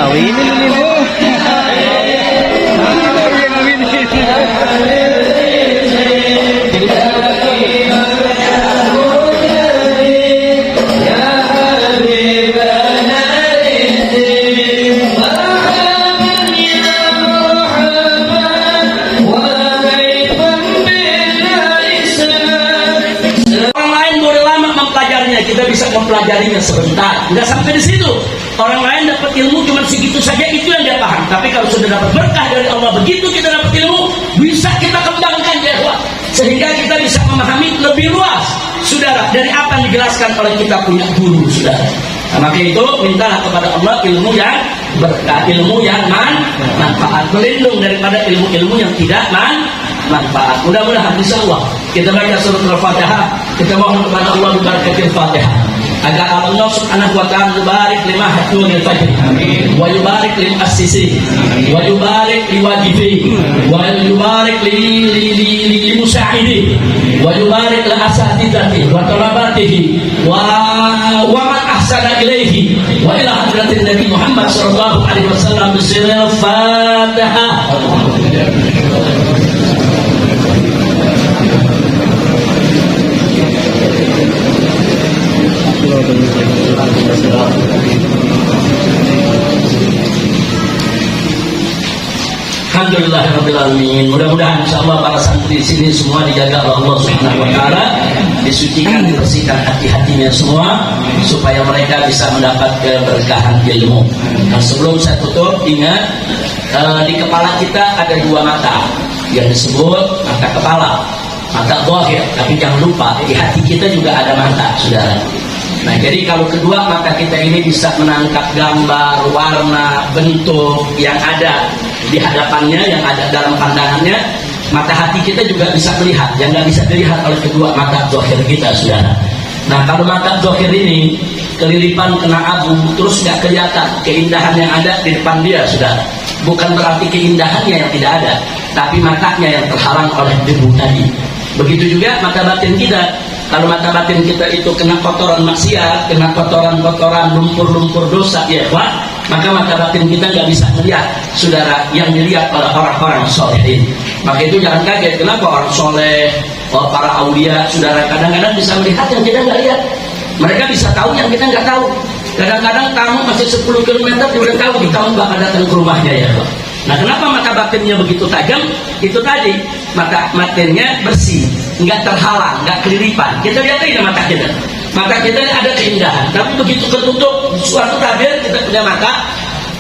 Ngawinin ini Bu. Kita bisa mempelajarinya sebentar, nggak sampai di situ. Orang lain dapat ilmu cuma segitu saja, itu yang dia paham. Tapi kalau sudah dapat berkah dari Allah, begitu kita dapat ilmu, bisa kita kembangkan ya, sehingga kita bisa memahami lebih luas, saudara, dari apa yang dijelaskan oleh kita punya guru, saudara. Nah, maka itu mintalah kepada Allah ilmu yang berkah, ilmu yang manfaat, berlindung daripada ilmu-ilmu yang tidak manfaat. Mudah-mudahan insyaallah kita baca surat Al-Fatihah, kita mohon kepada Allah berkakatil Fatihah agar Allah Subhanahu wa ta'ala yubarik lima hatul fajr, wa yubarik lil assisi, wa yubarik li wajibi, wa yubarik li musa'idi, wa yubarik li asatidati wa talabatihi wa man ahsana ilaihi wa ila hadratin Nabi Muhammad sallallahu alaihi wasallam bismillahil Fatihah. Alhamdulillahirrahmanirrahim. Mudah-mudahan insyaallah para santri di sini semua dijaga oleh Allah Subhanahu wa taala, disucikan, dibersihkan hati-hatinya semua supaya mereka bisa mendapat keberkahan ilmu. Nah, sebelum saya tutup, ingat di kepala kita ada dua mata yang disebut mata kepala, mata zahir, tapi jangan lupa di hati kita juga ada mata, saudara. Nah, jadi kalau kedua mata kita ini bisa menangkap gambar, warna, bentuk yang ada di hadapannya, yang ada dalam pandangannya, mata hati kita juga bisa melihat yang nggak bisa dilihat oleh kedua mata zahir kita, saudara. Nah, kalau mata zahir ini kelilipan kena abu, terus nggak kelihatan keindahan yang ada di depan dia, saudara. Bukan berarti keindahannya yang tidak ada, tapi matanya yang terhalang oleh debu tadi. Begitu juga mata batin kita. Kalau mata batin kita itu kena kotoran maksiat, kena kotoran-kotoran lumpur-lumpur dosa, ya Pak, maka mata batin kita nggak bisa melihat, saudara, yang dilihat oleh orang-orang solehin. Maka itu jangan kaget, kenapa orang soleh, para aulia, saudara, kadang-kadang bisa melihat yang kita nggak lihat. Mereka bisa tahu yang kita nggak tahu. Kadang-kadang tamu masih 10 km udah tahu di tahun bakal datang ke rumahnya, ya Pak. Nah, kenapa mata batinnya begitu tajam? Itu tadi, mata batinnya bersih, nggak terhalang, nggak keliripan. Kita lihat aja mata kita. Mata kita ada keindahan, tapi begitu ketutup suatu tabir kita punya mata,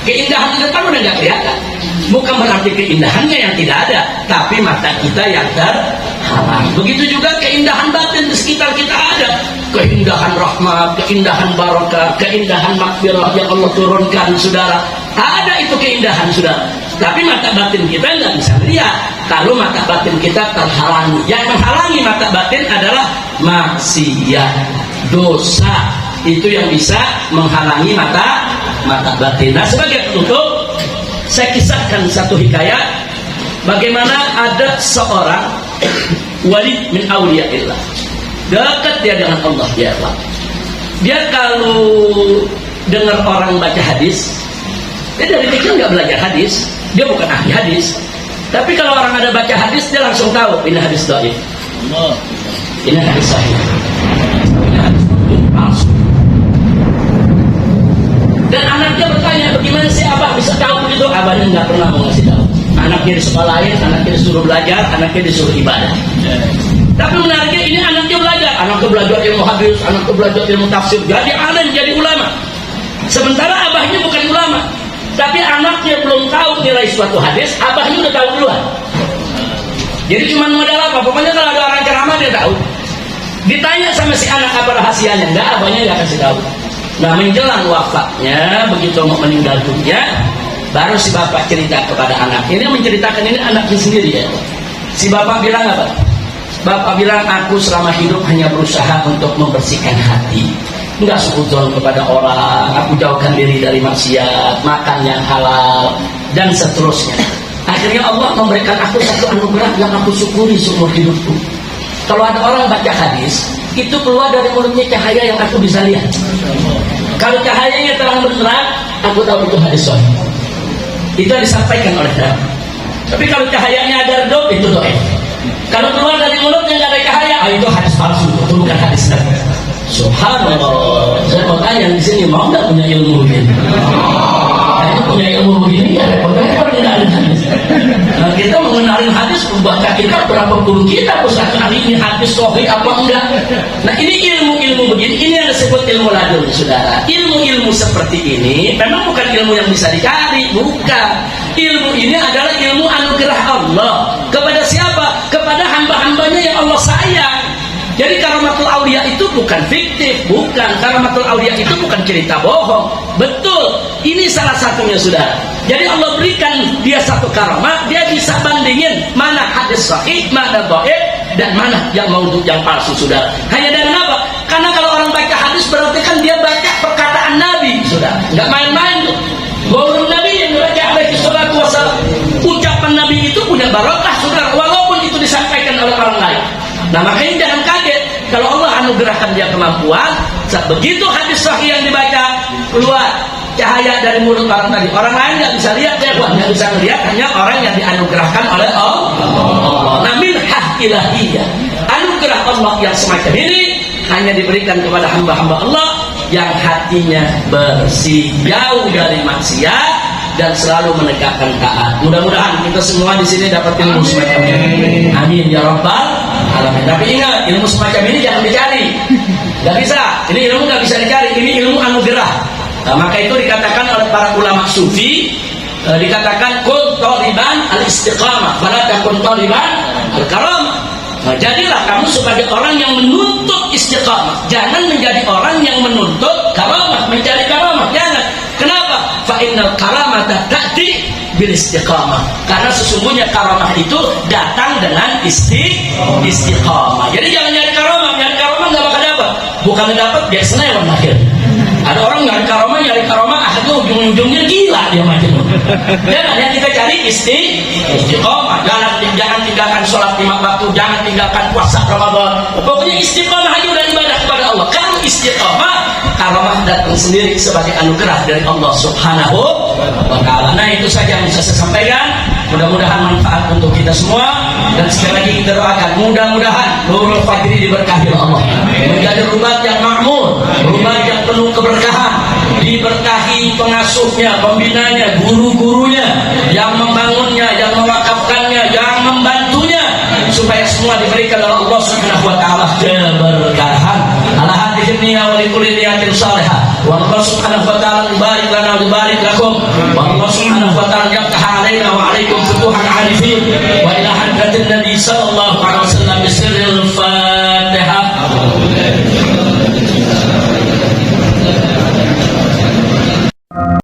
keindahan di depan udah nggak kelihatan. Bukan berarti keindahannya yang tidak ada, tapi mata kita yang terhalang. Begitu juga keindahan batin di sekitar kita ada. Keindahan rahmat, keindahan barakah, keindahan makfirah yang Allah turunkan, saudara. Ada itu keindahan, saudara. Tapi mata batin kita nggak bisa melihat. Kalau mata batin kita terhalangi. Yang menghalangi mata batin adalah maksiat, dosa. Itu yang bisa menghalangi mata batin. Nah, sebagai penutup, saya kisahkan satu hikayat. Bagaimana ada seorang wali min awliyaillah, dekat dia dengan Allah, ya Allah. Dia kalau dengar orang baca hadis, dia dari kecil nggak belajar hadis, dia bukan ahli hadis. Tapi kalau orang ada baca hadis, dia langsung tahu ini hadis dhaif, ini hadis sahih, ini hadis palsu. Dan anaknya bertanya, bagaimana sih abah bisa tahu begitu? Abahnya nggak pernah mau ngasih tahu. Anaknya disekolahin, anaknya disuruh belajar, anaknya disuruh ibadah. Tapi menariknya ini anaknya belajar ilmu hadis, anaknya belajar ilmu tafsir, jadi alim, jadi ulama. Sementara abahnya bukan ulama, tapi anaknya belum tahu nilai suatu hadis, abahnya udah tahu duluan. Jadi cuma modal apa? Pokoknya kalau ada orang ceramah dia tahu. Ditanya sama si anak apa rahasianya, enggak, abahnya nggak kasih tahu. Nah, menjelang wafatnya, begitu mau meninggal dunia, baru si bapak cerita kepada anak. Ini menceritakan ini anaknya sendiri, ya. Si bapak bilang apa? Bapak bilang, aku selama hidup hanya berusaha untuk membersihkan hati, enggak suudzon kepada orang, aku jauhkan diri dari maksiat, makan yang halal, dan seterusnya. Akhirnya Allah memberikan aku satu anugerah yang aku syukuri seumur hidupku. Kalau ada orang baca hadis, itu keluar dari mulutnya cahaya yang aku bisa lihat. Kalau cahayanya terang benderang, aku tahu itu hadis sahih. Itu yang disampaikan oleh Nabi. Tapi kalau cahayanya ada redup, itu doa. Kalau keluar dari mulutnya nggak ada cahaya, itu hadis palsu, itu bukan hadis Nabi. Subhanallah. Saya mau tanya di sini, mau nggak punya ilmu begini? Kayaknya punya ilmu begini ya repot-repot ngenalin hadis. Nah, kita mengenalin hadis membaca kita berapa puluh kitab Ustaz, kali ini hadis sahih apa enggak? Nah, ini ilmu-ilmu begini, ini yang disebut ilmu ladun, saudara. Ilmu-ilmu seperti ini memang bukan ilmu yang bisa dicari, bukan. Ilmu ini adalah ilmu anugerah Allah. Kepada siapa? Kepada hamba-hambanya yang Allah sayang. Jadi karamatul aulia itu bukan fiktif, bukan. Karamatul aulia itu bukan cerita bohong. Betul, ini salah satunya, saudara. Jadi Allah berikan dia satu karamah, dia bisa bandingin mana hadis sahih, mana dhaif, dan mana yang maudhu, yang palsu, saudara. Hanya dengan apa? Karena kalau orang baca hadis berarti kan dia baca perkataan Nabi, saudara. Nggak main-main tuh. Qaulun Nabi yang dibaca alaihi salatu wassalam. Ucapan Nabi itu punya barakah, saudara, walaupun itu disampaikan oleh orang lain. Nah, makanya jangan kaget kalau Allah anugerahkan dia kemampuan, begitu hadis sahih yang dibaca keluar cahaya dari mulut orang tadi, orang lain nggak bisa lihat, ya buat nggak bisa melihat, hanya orang yang dianugerahkan oleh Allah. Nah, minhah ilahiyah, anugerah Allah yang semacam ini hanya diberikan kepada hamba-hamba Allah yang hatinya bersih, jauh dari maksiat, dan selalu menegakkan taat. Mudah-mudahan kita semua di sini dapat ilmu semacam ini. Amin ya rabbal alamin. Tapi ingat, ilmu semacam ini jangan dicari. Gak bisa. Ini ilmu gak bisa dicari. Ini ilmu anugerah. Nah, maka itu dikatakan oleh para ulama sufi, dikatakan kun taliban al-istiqamah, fala takun taliban al-karamah. Nah, jadilah kamu sebagai orang yang menuntut istiqamah. Jangan menjadi orang yang menuntut karamah, mencari karamah. Jangan. Kenapa? Fa innal karamata ta'ti bil istiqamah. Karena sesungguhnya karamah itu datang dengan istiqamah. Jadi jangan nyari karamah nggak bakal dapat. Bukan dapat dia senewan akhir. Ada orang nyari karamah, akhirnya ujung-ujungnya gila dia macam. Jangan, yang kita cari istiqamah. Jangan tinggalkan sholat 5 waktu, jangan tinggalkan puasa Ramadan. Pokoknya istiqamah aja udah ibadah kepada Allah. Kalau istiqamah, karamah datang sendiri sebagai anugerah dari Allah Subhanahu wa ta'ala. Nah, itu saja yang bisa saya sampaikan. Mudah-mudahan manfaat untuk kita semua. Dan sekali lagi kita doakan, mudah-mudahan Nurul Fajri diberkahi Allah, menjadi rubat yang makmur, rubat yang penuh keberkahan, diberkahi pengasuhnya, pembinanya, guru-gurunya, yang membangunnya, yang mewakafkannya, yang membantunya, supaya semua diberikan oleh Allah Subhanahu wa ta'ala keberkahan. Ala hadhihi niyya wa likulli niyatin salihah. Wa Allah Subhanahu wa ta'ala barik lana wa barik lakum. Wa Allah Subhanahu wa ta'ala yaftaha alaina wa alaikum futuhan arifin. Wa ila